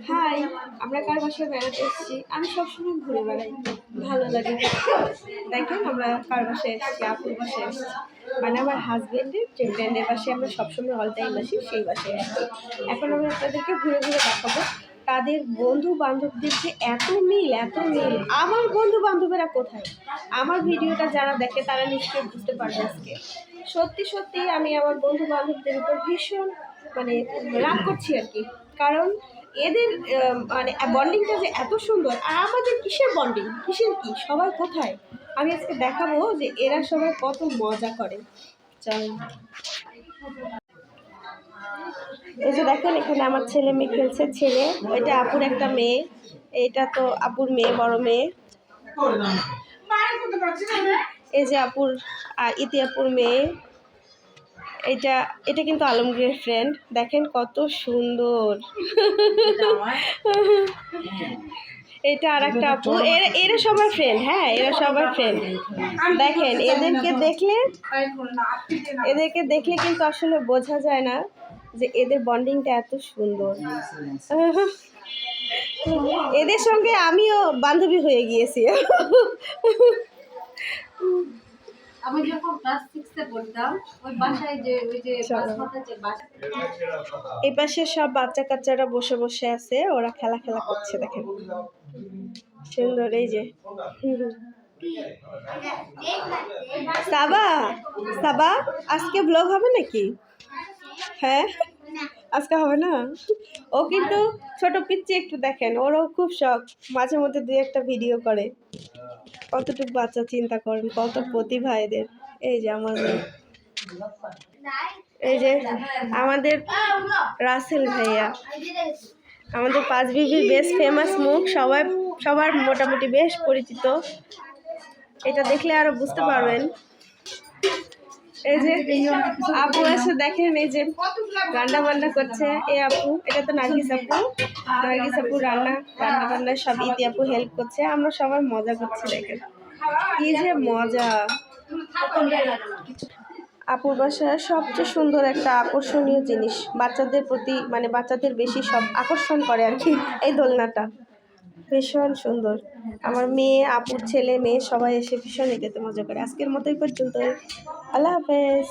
High, আমরা কার বাসায় বেড়াতে এসেছি। আমি সবসময় ঘুরে বেড়াই, ভালো লাগে। দেখেন আমরা কার বাসায় এসেছি, আপুর বাসায় এসেছি। মানে আমার হাজবেন্ডের যে ফ্রেন্ডের বাসায় আমরা সবসময় অল টাইম আসি, সেই বাসায় এসেছি। এখন আমরা আপনাদেরকে ঘুরে ঘুরে দেখাবো তাদের বন্ধু বান্ধবদের যে এত মিল, এত মিল। আমার বন্ধু বান্ধবেরা কোথায়? আমার ভিডিওটা যারা দেখে তারা নিশ্চয়ই বুঝতে পারবে আজকে। সত্যি সত্যি আমি আমার বন্ধু বান্ধবদের উপর ভীষণ মানে রাগ করছি আর কি। কারণ এদের মানে বন্ডিংটা যে এত সুন্দর, আর আমাদের কিসের বন্ডিং, কিসের কি, সবাই কোথায়? আমি আজকে দেখাবো যে এরা সবাই কত মজা করে। চল, এই যে দেখেন এখানে আমার ছেলে মেয়ে খেলছে। ছেলে ওইটা আপুর একটা মেয়ে, এইটা তো আপুর মেয়ে, বড় মেয়ে। এই যে আপুর ইতি আপুর মেয়ে। এটা এটা কিন্তু আলমগীরের ফ্রেন্ড। দেখেন কত সুন্দর। এটা আর একটা আপু। এরা সবার ফ্রেন্ড। হ্যাঁ, এরা সবার ফ্রেন্ড। দেখেন এদেরকে দেখলে কিন্তু আসলে বোঝা যায় না যে এদের বন্ডিংটা এত সুন্দর। এদের সঙ্গে আমিও বান্ধবী হয়ে গিয়েছি। আমি যখন ক্লাস 6 এ পড়তাম, ওই বাসায় যে এই পাশে সব বাচ্চা কাচ্চারা বসে বসে আছে, ওরা খেলা করছে। দেখেন সুন্দর। এই যে সাবা, সাবা আজকে ব্লগ হবে নাকি? হ্যাঁ, আজকে হবে না। ও কিন্তু ছোট পিচ্চি, একটু দেখেন, ওরও খুব শখ, মাঝে মধ্যে 2-1টা ভিডিও করে। কতটুকু বাচ্চা চিন্তা করেন, কত প্রতিভা এদের। এই যে আমার মেয়ে, এই যে আমাদের রাসেল ভাইয়া, আমাদের 5 বিবির বেশ ফেমাস মুখ, সবার মোটামুটি বেশ পরিচিত। এটা দেখলে আরো বুঝতে পারবেন। এই যে আপু এসে দেখেন, এই যে রান্না বান্না করছে। এই আপু, এটা তো নার্গিস আপু। নার্গিস আপু রান্না বান্না সব ইতি আপু হেল্প করছে। আমরা সবাই মজা করছি। দেখেন কি যে মজা। আপুর বাসার সবচেয়ে সুন্দর একটা আকর্ষণীয় জিনিস, বাচ্চাদের প্রতি মানে বাচ্চাদের বেশি সব আকর্ষণ করে আর কি, এই দোলনাটা ভীষণ সুন্দর। আমার মেয়ে, আপুর ছেলে মেয়ে সবাই এসে ভীষণ এটাতে মজা করে। আজকের মতোই পর্যন্ত। আল্লাহ হাফেজ।